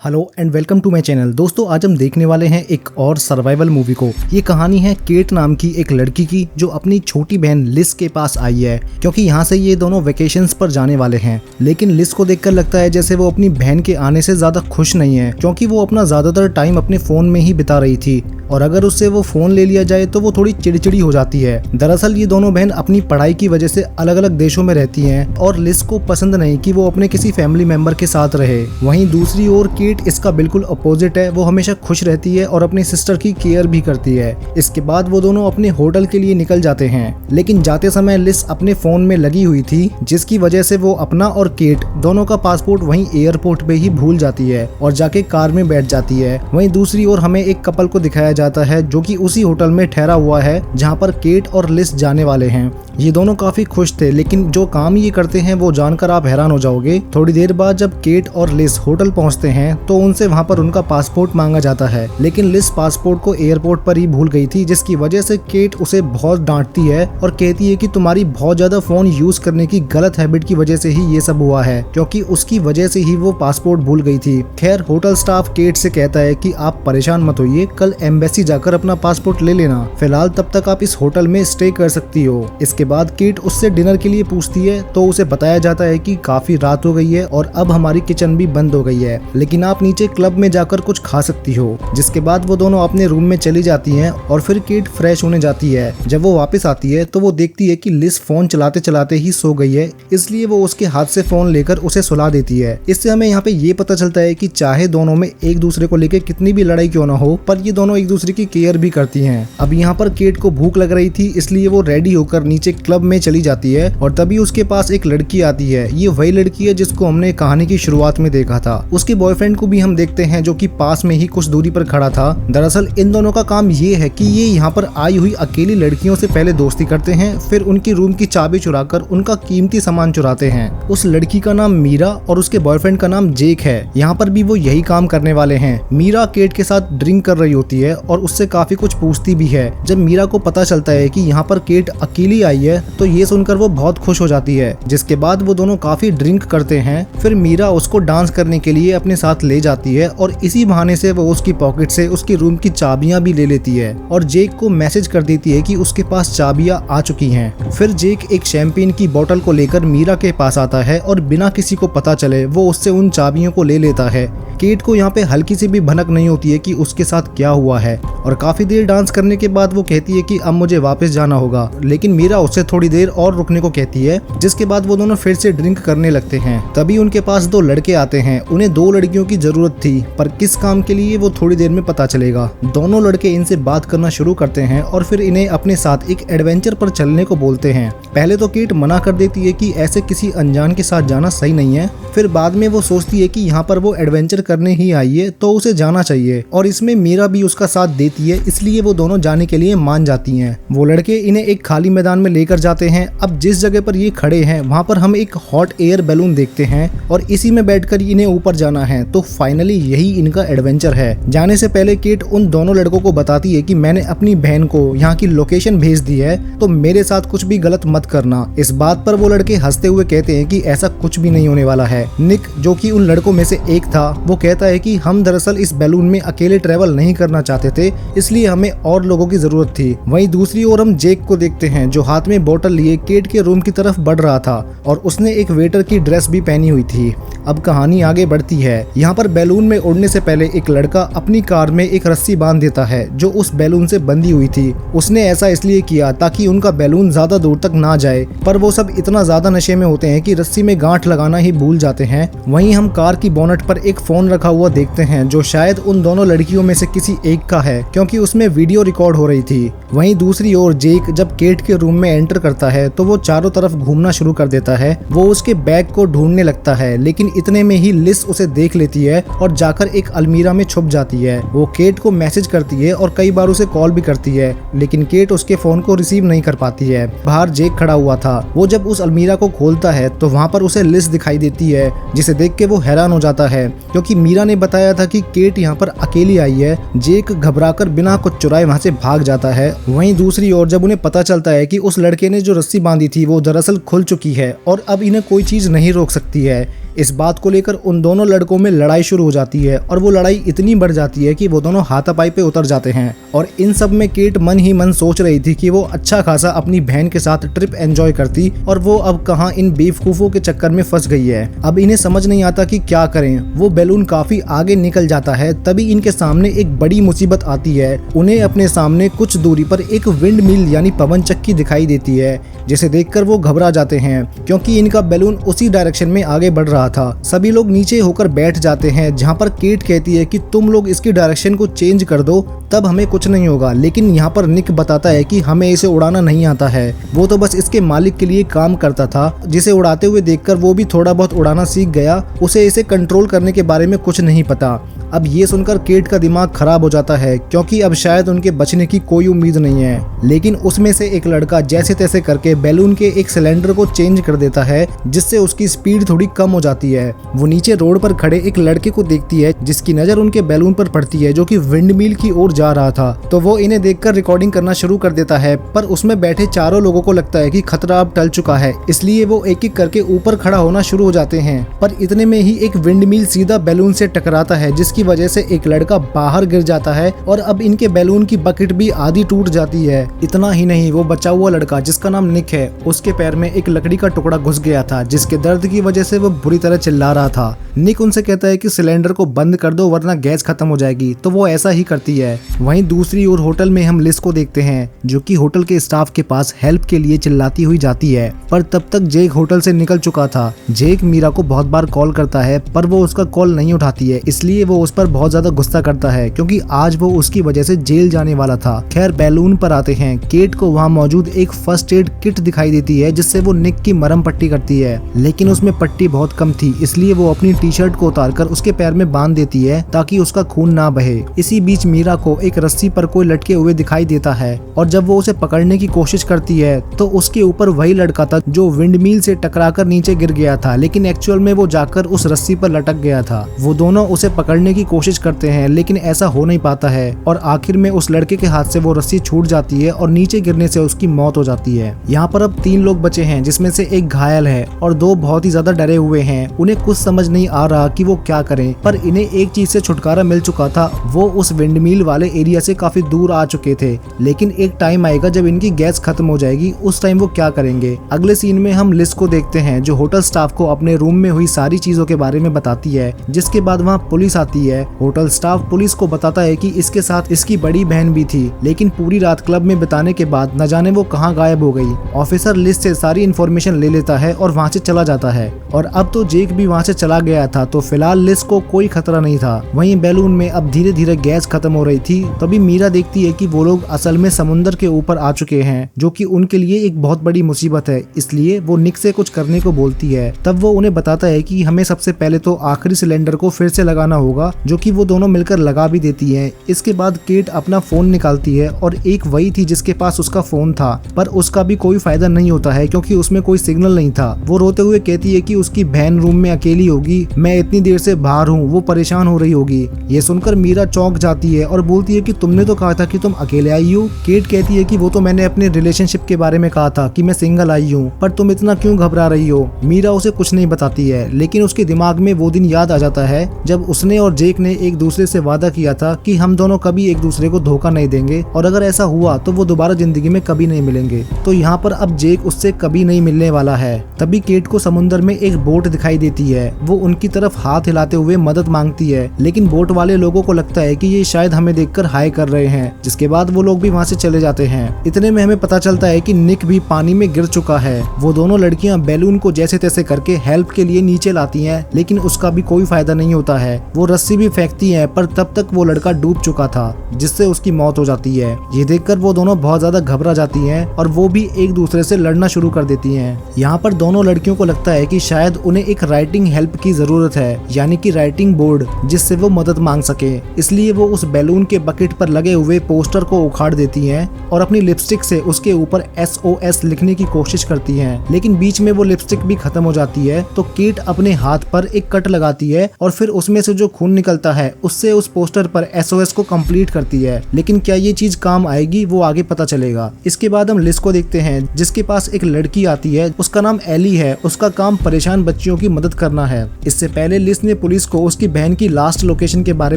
Hello and welcome to my channel. दोस्तों आज हम देखने वाले हैं एक और सर्वाइवल मूवी को। ये कहानी है केट नाम की एक लड़की की जो अपनी छोटी बहन लिस के पास आई है, क्योंकि यहाँ से ये दोनों वेकेशंस पर जाने वाले हैं। लेकिन लिस को देखकर लगता है जैसे वो अपनी बहन के आने से ज्यादा खुश नहीं है, क्योंकि वो अपना ज्यादातर टाइम अपने फोन में ही बिता रही थी और अगर उससे वो फोन ले लिया जाए तो वो थोड़ी चिड़चिड़ी हो जाती है। दरअसल ये दोनों बहन अपनी पढ़ाई की वजह से अलग अलग देशों में रहती हैं और लिस को पसंद नहीं कि वो अपने किसी फैमिली मेंबर के साथ रहे। वहीं दूसरी ओर केट इसका बिल्कुल अपोजिट है। वो हमेशा खुश रहती है और अपनी सिस्टर की केयर भी करती है। इसके बाद वो दोनों अपने होटल के लिए निकल जाते हैं, लेकिन जाते समय लिस अपने फोन में लगी हुई थी, जिसकी वजह से वो अपना और केट दोनों का पासपोर्ट वहीं एयरपोर्ट पे ही भूल जाती है और जाके कार में बैठ जाती है। वहीं दूसरी ओर हमें एक कपल को दिखाया जाता है जो कि उसी होटल में ठहरा हुआ है जहां पर केट और लिस जाने वाले हैं। ये दोनों काफी खुश थे, लेकिन जो काम ये करते हैं वो जानकर आप हैरान हो जाओगे। थोड़ी देर बाद जब केट और लिस होटल पहुंचते हैं तो उनसे वहां पर उनका पासपोर्ट मांगा जाता है, लेकिन लिस पासपोर्ट को एयरपोर्ट पर ही भूल गई थी, जिसकी वजह से केट उसे बहुत डांटती है और कहती है कि तुम्हारी बहुत ज्यादा फोन यूज करने की गलत हैबिट की वजह से ही ये सब हुआ है, क्योंकि उसकी वजह से ही वो पासपोर्ट भूल गई थी। खैर होटल स्टाफ केट से कहता है कि आप परेशान मत होइए, कल एम्बेसी जाकर अपना पासपोर्ट ले लेना, फिलहाल तब तक आप इस होटल में स्टे कर सकती हो। इसके बाद केट उससे डिनर के लिए पूछती है तो उसे बताया जाता है कि काफी रात हो गई है और अब हमारी किचन भी बंद हो गई है, लेकिन आप नीचे क्लब में जाकर कुछ खा सकती हो। जिसके बाद वो दोनों अपने रूम में चली जाती हैं और फिर केट फ्रेश होने जाती है। जब वो वापस आती है तो वो देखती है कि लिस फोन चलाते चलाते ही सो गई है, इसलिए वो उसके हाथ से फोन लेकर उसे सुला देती है। इससे हमें यहाँ पे ये पता चलता है कि चाहे दोनों में एक दूसरे को लेकर कितनी भी लड़ाई क्यों ना हो, पर ये दोनों एक दूसरे की केयर भी करती हैं। अब यहाँ पर केट को भूख लग रही थी, इसलिए वो रेडी होकर नीचे क्लब में चली जाती है और तभी उसके पास एक लड़की आती है। ये वही लड़की है जिसको हमने कहानी की शुरुआत में देखा था। उसके बॉयफ्रेंड को भी हम देखते हैं जो कि पास में ही कुछ दूरी पर खड़ा था। दरअसल इन दोनों का काम ये है कि ये यहाँ पर आई हुई अकेली लड़कियों से पहले दोस्ती करते हैं, फिर उनकी रूम की चाबी चुराकर उनका कीमती सामान चुराते हैं। उस लड़की का नाम मीरा और उसके बॉयफ्रेंड का नाम जेक है। यहाँ पर भी वो यही काम करने वाले हैं। मीरा केट के साथ ड्रिंक कर रही होती है और उससे काफी कुछ पूछती भी है। जब मीरा को पता चलता है कि यहाँ पर केट अकेली आई है तो ये सुनकर वो बहुत खुश हो जाती है। जिसके बाद वो दोनों काफी ड्रिंक करते हैं। फिर मीरा उसको डांस करने के लिए अपने साथ ले जाती है और इसी बहाने से वो उसकी पॉकेट से उसकी रूम की चाबियां भी ले लेती है और जेक को मैसेज कर देती है कि उसके पास चाबियां आ चुकी हैं। फिर जेक एक शैंपेन की बोतल को लेकर मीरा के पास आता है और बिना किसी को पता चले वो उससे उन चाबियों को ले लेता है। केट को यहाँ पे हल्की सी भी भनक नहीं होती है कि उसके साथ क्या हुआ है और काफी देर डांस करने के बाद वो कहती है कि अब मुझे वापस जाना होगा, लेकिन मीरा उससे थोड़ी देर और रुकने को कहती है। जिसके बाद वो दोनों फिर से ड्रिंक करने लगते हैं। तभी उनके पास दो लड़के आते हैं। उन्हें दो लड़कियों की जरूरत थी, पर किस काम के लिए वो थोड़ी देर में पता चलेगा। दोनों लड़के इनसे बात करना शुरू करते हैं और फिर इन्हें अपने साथ एक एडवेंचर पर चलने को बोलते हैं। पहले तो केट मना कर देती है कि ऐसे किसी अनजान के साथ जाना सही नहीं है, फिर बाद में वो सोचती है कि यहाँ पर वो एडवेंचर करने ही आई है तो उसे जाना चाहिए और इसमें मीरा भी उसका साथ देती है, इसलिए वो दोनों जाने के लिए मान जाती हैं। वो लड़के इन्हें एक खाली मैदान में लेकर जाते हैं। अब जिस जगह पर ये खड़े हैं वहाँ पर हम एक हॉट एयर बैलून देखते हैं और इसी में बैठकर इन्हें ऊपर जाना है। तो फाइनली यही इनका एडवेंचर है। जाने से पहले केट उन दोनों लड़कों को बताती है कि मैंने अपनी बहन को यहाँ की लोकेशन भेज दी है, तो मेरे साथ कुछ भी गलत मत करना। इस बात पर वो लड़के हंसते हुए कहते हैं कि ऐसा कुछ भी नहीं होने वाला है। निक जो कि उन लड़कों में से एक था, वो कहता है कि हम दरअसल इस बैलून में अकेले ट्रेवल नहीं करना चाहते थे, इसलिए हमें और लोगों की जरूरत थी। वहीं दूसरी ओर हम जेक को देखते हैं जो हाथ में बोतल लिए केट के रूम की तरफ बढ़ रहा था और उसने एक वेटर की ड्रेस भी पहनी हुई थी। अब कहानी आगे बढ़ती है। यहाँ पर बैलून में उड़ने से पहले एक लड़का अपनी कार में एक रस्सी बांध देता है जो उस बैलून से बंधी हुई थी। उसने ऐसा इसलिए किया ताकि उनका बैलून ज्यादा दूर तक ना जाए, पर वो सब इतना ज्यादा नशे में होते हैं कि रस्सी में गांठ लगाना ही भूल जाते हैं। वहीं हम कार की बोनट पर एक फोन रखा हुआ देखते हैं जो शायद उन दोनों लड़कियों में से किसी एक का है, क्योंकि उसमें वीडियो रिकॉर्ड हो रही थी। वहीं दूसरी ओर जेक जब केट के रूम में एंटर करता है तो वो चारों तरफ घूमना शुरू कर देता है। वो उसके बैग को ढूंढने लगता है, लेकिन इतने में ही लिस उसे देख लेती है और जाकर एक अलमीरा में छुप जाती है। वो केट को मैसेज करती है और कई बार उसे कॉल भी करती है, लेकिन केट उसके फोन को रिसीव नहीं कर पाती है। बाहर जेक खड़ा हुआ था। वो जब उस अलमीरा को खोलता है तो वहाँ पर उसे लिस दिखाई देती है, जिसे देख के वो हैरान हो जाता है, क्योंकि मीरा ने बताया था कि केट यहाँ पर अकेली आई है। जेक घबराकर बिना कुछ चुराए वहाँ से भाग जाता है। वहीं दूसरी ओर जब उन्हें पता चलता है कि उस लड़के ने जो रस्सी बांधी थी वो दरअसल खुल चुकी है और अब इन्हें कोई चीज नहीं रोक सकती है, इस बात को लेकर उन दोनों लड़कों में लड़ाई शुरू हो जाती है और वो लड़ाई इतनी बढ़ जाती है कि वो दोनों हाथापाई पे उतर जाते हैं। और इन सब में केट मन ही मन सोच रही थी कि वो अच्छा खासा अपनी बहन के साथ ट्रिप एंजॉय करती और वो अब कहाँ इन बेवकूफों के चक्कर में फंस गई है। अब इन्हें समझ नहीं आता कि क्या करें। वो बैलून काफी आगे निकल जाता है, तभी इनके सामने एक बड़ी मुसीबत आती है। उन्हें अपने सामने कुछ दूरी पर एक विंड मिल यानी पवन चक्की दिखाई देती है, जिसे देखकर वो घबरा जाते हैं क्योंकि इनका बैलून उसी डायरेक्शन में आगे बढ़ रहा था। सभी लोग नीचे होकर बैठ जाते हैं, जहाँ पर केट कहती है कि तुम लोग इसकी डायरेक्शन को चेंज कर दो, तब हमें कुछ नहीं होगा। लेकिन यहाँ पर निक बताता है कि हमें इसे उड़ाना नहीं आता है, वो तो बस इसके मालिक के लिए काम करता था, जिसे उड़ाते हुए देखकर वो भी थोड़ा बहुत उड़ाना सीख गया। उसे इसे कंट्रोल करने के बारे में कुछ नहीं पता। अब ये सुनकर केट का दिमाग खराब हो जाता है क्योंकि अब शायद उनके बचने की कोई उम्मीद नहीं है। लेकिन उसमें से एक लड़का जैसे तैसे करके बैलून के एक सिलेंडर को चेंज कर देता है, जिससे उसकी स्पीड थोड़ी कम हो जाती है। वो नीचे रोड पर खड़े एक लड़के को देखती है जिसकी नजर उनके बैलून पर पड़ती है, जो कि विंडमिल की ओर जा रहा था। तो वो इन्हें देखकर रिकॉर्डिंग करना शुरू कर देता है, पर उसमें बैठे चारों लोगों को लगता है कि खतरा अब टल चुका है, इसलिए वो एक एक करके ऊपर खड़ा होना शुरू हो जाते हैं। पर इतने में ही एक विंडमिल सीधा बैलून से टकराता है, जिसकी वजह से एक लड़का बाहर गिर जाता है और अब इनके बैलून की बकेट भी आधी टूट जाती है। इतना ही नहीं, वो बचा हुआ लड़का जिसका नाम निक है, उसके पैर में एक लकड़ी का टुकड़ा घुस गया था, जिसके दर्द की वजह से वो बुरी तरह चिल्ला रहा था। निक उनसे कहता है कि सिलेंडर को बंद कर दो वरना गैस खत्म हो जाएगी, तो वो ऐसा ही करती है। वहीं दूसरी ओर होटल में हम लिस को देखते हैं, जो कि होटल के स्टाफ के पास हेल्प के लिए चिल्लाती हुई जाती है। पर तब तक जेक होटल से निकल चुका था। जेक मीरा को बहुत बार कॉल करता है, पर वो उसका कॉल नहीं उठाती है, इसलिए वो उस पर बहुत ज्यादा गुस्सा करता है क्योंकि आज वो उसकी वजह से जेल जाने वाला था। खैर बैलून पर आते हैं। केट को वहाँ मौजूद एक फर्स्ट एड किट दिखाई देती है, जिससे वो निक की मरहम पट्टी करती है, लेकिन उसमें पट्टी बहुत कम थी, इसलिए वो अपनी टी शर्ट को उतारकर उसके पैर में बांध देती है ताकि उसका खून ना बहे। इसी बीच मीरा को एक रस्सी पर कोई लटके हुए दिखाई देता है और जब वो उसे पकड़ने की कोशिश करती है तो उसके ऊपर वही लड़का था जो विंडमिल से टकराकर नीचे गिर गया था, लेकिन एक्चुअल में वो जाकर उस रस्सी पर लटक गया था। वो दोनों उसे पकड़ने की कोशिश करते हैं, लेकिन ऐसा हो नहीं पाता है और आखिर में उस लड़के के हाथ से वो रस्सी छूट जाती है और नीचे गिरने से उसकी मौत हो जाती है। यहाँ पर अब 3 लोग बचे हैं, जिसमें से एक घायल है और 2 बहुत ही ज्यादा डरे हुए हैं। उन्हें कुछ समझ नहीं आ रहा कि वो क्या करें, पर इन्हें एक चीज से छुटकारा मिल चुका था। वो उस विंडमिल वाले एरिया से काफी दूर आ चुके थे, लेकिन एक टाइम आएगा जब इनकी गैस खत्म हो जाएगी, उस टाइम वो क्या करेंगे। अगले सीन में हम लिस को देखते हैं, जो होटल स्टाफ को अपने रूम में हुई सारी चीजों के बारे में बताती है, जिसके बाद वहाँ पुलिस आती है। होटल स्टाफ पुलिस को बताता है कि इसके साथ इसकी बड़ी बहन भी थी, लेकिन पूरी रात क्लब में बिताने के बाद न जाने वो कहाँ गायब हो गई। ऑफिसर लिस से सारी इन्फॉर्मेशन ले लेता है और वहाँ से चला जाता है। और अब तो जेक भी वहाँ से चला गया था, तो फिलहाल लिस को कोई खतरा नहीं था। वहीं बैलून में अब धीरे धीरे गैस खत्म हो रही थी। तभी मीरा देखती है कि वो लोग असल में समुद्र के ऊपर आ चुके हैं, जो कि उनके लिए एक बहुत बड़ी मुसीबत है, इसलिए वो निक से कुछ करने को बोलती है। तब वो उन्हें बताता है कि हमें सबसे पहले तो आखिरी सिलेंडर को फिर से लगाना होगा, जो कि वो दोनों मिलकर लगा भी देती है। इसके बाद केट अपना फोन निकालती है और एक वही थी जिसके पास उसका फोन था, पर उसका भी कोई फायदा नहीं होता है क्योंकि उसमें कोई सिग्नल नहीं था। वो रोते हुए कहती है कि उसकी बहन रूम में अकेली होगी, मैं इतनी देर से बाहर हूँ, वो परेशान हो रही होगी। ये सुनकर मीरा चौंक जाती है और बोलती है कि तुमने तो कहा था कि तुम अकेले आई हो। केट कहती है कि वो तो मैंने अपने रिलेशनशिप के बारे में कहा था कि मैं सिंगल आई हूँ, पर तुम इतना क्यों घबरा रही हो। मीरा उसे कुछ नहीं बताती है, लेकिन उसके दिमाग में वो दिन याद आ जाता है जब उसने और जेक ने एक दूसरे से वादा किया था कि हम दोनों कभी एक दूसरे को धोखा नहीं देंगे और अगर ऐसा हुआ तो वो दोबारा जिंदगी में कभी नहीं मिलेंगे। तो यहाँ पर अब जेक उससे कभी नहीं मिलने वाला है। तभी केट को समुद्र में एक बोट दिखाई देती है। वो उनकी तरफ हाथ हिलाते हुए मदद मांगती है, लेकिन बोट वाले लोगों को लगता है कि ये शायद हमें देखकर हाय कर रहे हैं, जिसके बाद वो लोग भी वहाँ से चले जाते हैं। इतने में हमें पता चलता है कि निक भी पानी में गिर चुका है। वो दोनों लड़कियां बैलून को जैसे तैसे करके हेल्प के लिए नीचे लाती हैं, लेकिन उसका भी कोई फायदा नहीं होता है। वो रस्सी भी फेंकती हैं, पर तब तक वो लड़का डूब चुका था, जिससे उसकी मौत हो जाती है। ये देखकर वो दोनों बहुत ज्यादा घबरा जाती हैं और वो भी एक दूसरे से लड़ना शुरू कर देती हैं। यहाँ पर दोनों लड़कियों को लगता है कि शायद उन्हें एक राइटिंग हेल्प की जरूरत है, यानी कि राइटिंग बोर्ड, जिससे वो मदद मांग सके। इसलिए वो उस बैलून के बकेट पर लगे हुए पोस्टर को उखाड़ देती हैं और अपनी लिपस्टिक से उसके ऊपर SOS लिखने की कोशिश करती हैं, लेकिन बीच में वो लिपस्टिक भी खत्म हो जाती है। तो केट अपने हाथ पर एक कट लगाती है और फिर उसमें से जो खून निकलता है उससे उस पोस्टर पर SOS को कंप्लीट करती है, लेकिन क्या ये चीज काम आएगी वो आगे पता चलेगा। इसके बाद हम लिस को देखते हैं जिसके पास एक लड़की आती है, उसका नाम एली है। उसका काम परेशान बच्चियों की मदद करना है। इससे पहले लिस ने पुलिस को उसकी बहन की लास्ट लोकेशन के बारे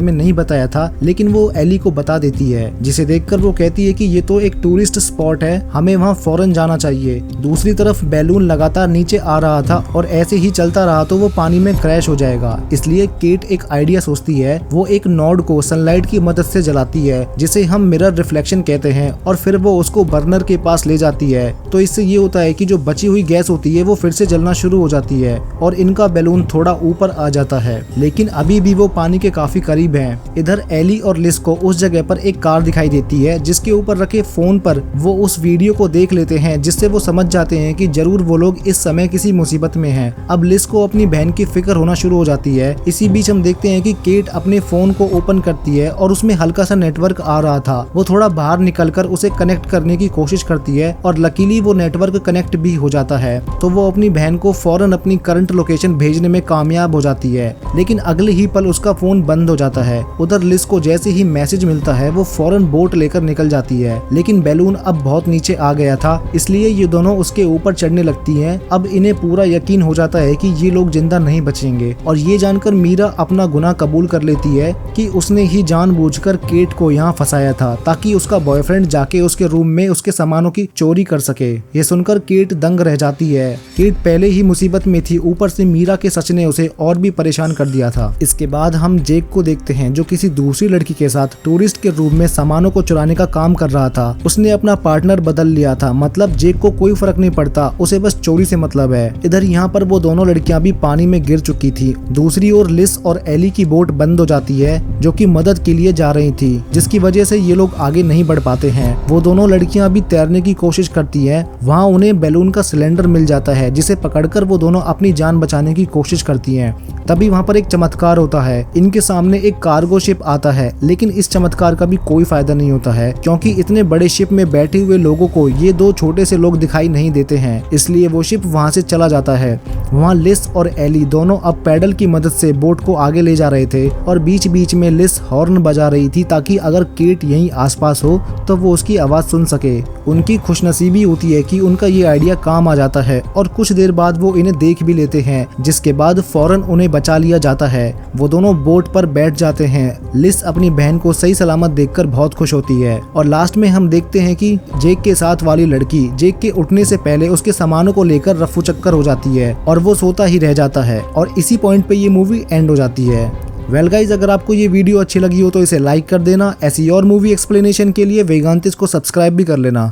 में नहीं बताया था, लेकिन वो एली को बता देती है, जिसे देखकर वो कहती है कि ये तो एक टूरिस्ट स्पॉट है, हमें वहाँ फौरन जाना चाहिए। दूसरी तरफ बैलून लगातार नीचे आ रहा था और ऐसे ही चलता रहा तो वो पानी में क्रैश हो जाएगा। इसलिए केट एक आइडिया सोचती है। वो एक नॉड को सनलाइट की मदद से जलाती है, जिसे हम मिरर रिफ्लेक्शन कहते हैं, और फिर वो उसको बर्नर के पास ले जाती है। तो इससे ये होता है कि जो बची हुई गैस होती है वो फिर से जलना शुरू हो जाती है और इनका बैलून थोड़ा ऊपर आ जाता है, लेकिन अभी भी वो पानी के काफी करीब हैं। इधर एली और लिस को उस जगह पर एक कार दिखाई देती है, जिसके ऊपर रखे फोन पर वो उस वीडियो को देख लेते हैं, जिससे वो समझ जाते हैं कि जरूर वो लोग इस समय किसी मुसीबत में हैं। अब लिस को अपनी बहन की फिक्र होना शुरू हो जाती है। इसी बीच हम देखते हैं कि केट अपने फोन को ओपन करती है और उसमें हल्का सा नेटवर्क आ रहा था। वो थोड़ा बाहर निकलकर उसे कनेक्ट करने की कोशिश करती है और लकीली वो नेटवर्क कनेक्ट भी हो जाता है। तो वो अपनी बहन को फौरन अपनी करंट लोकेशन भेजने में कामयाब हो जाती है, लेकिन अगले ही पल उसका फोन बंद हो जाता है। उधर लिस को जैसे ही मैसेज मिलता है वो फौरन बोट लेकर निकल जाती है, लेकिन बैलून अब बहुत नीचे आ गया था, इसलिए ये दोनों उसके ऊपर चढ़ने लगती हैं। अब इन्हें पूरा यकीन हो जाता है कि ये लोग जिंदा नहीं बचेंगे, और ये जानकर मीरा अपना गुनाह कबूल कर लेती है कि उसने ही जानबूझकर केट को यहाँ फंसाया था ताकि उसका बॉयफ्रेंड जाके उसके रूम में उसके सामानों की चोरी कर सके। ये सुनकर केट दंग रह जाती है। केट पहले ही मुसीबत में थी, ऊपर से मीरा के सच ने उसे और भी परेशान कर दिया था। इसके बाद हम जेक को देखते हैं जो किसी दूसरी लड़की के साथ टूरिस्ट के रूम में सामानों को चुराने का काम कर रहा था। उसने अपना पार्टनर बदल लिया था, मतलब जेक को कोई फर्क नहीं पड़ता, उसे बस चोरी से मतलब है। इधर यहाँ पर वो दोनों लड़कियां भी पानी में गिर चुकी थी। दूसरी ओर लिस और एली की बोट बंद हो जाती है जो कि मदद के लिए जा रही थी, जिसकी वजह से ये लोग आगे नहीं बढ़ पाते हैं। वो दोनों लड़कियां भी तैरने की कोशिश करती हैं। वहाँ उन्हें बैलून का सिलेंडर मिल जाता है, जिसे पकड़कर वो दोनों अपनी जान बचाने की कोशिश करती हैं। तभी वहाँ पर एक चमत्कार होता है। इनके सामने एक कार्गो शिप आता है, लेकिन इस चमत्कार का भी कोई फायदा नहीं होता है, क्योंकि इतने बड़े शिप में बैठे हुए लोगों को ये दो छोटे से लोग दिखाई नहीं देते हैं। इसलिए वो शिप वहाँ से चला जाता है। वहाँ लिस और एली दोनों अब पैडल की मदद से बोट को आगे ले जा रहे थे, और बीच बीच में लिस हॉर्न बजा रही थी ताकि अगर केट यहीं आसपास हो तो वो उसकी आवाज सुन सके। उनकी खुशनसीबी होती है कि उनका ये आइडिया काम आ जाता है, और कुछ देर बाद वो इन्हें देख भी लेते हैं, जिसके बाद फौरन उन्हें बचा लिया जाता है। वो दोनों बोट पर बैठ जाते हैं। लिस अपनी बहन को सही सलामत देखकर बहुत खुश होती है, और लास्ट में हम देखते हैं कि जेक के साथ वाली लड़की जेक के उठने से पहले उसके सामानों को लेकर रफू चक्कर हो जाती है और वो सोता ही रह जाता है, और इसी पॉइंट पे ये मूवी एंड हो जाती है। वेल गाइज, अगर आपको ये वीडियो अच्छी लगी हो तो इसे लाइक कर देना। ऐसी और मूवी एक्सप्लेनेशन के लिए वेगांतिस को सब्सक्राइब भी कर लेना।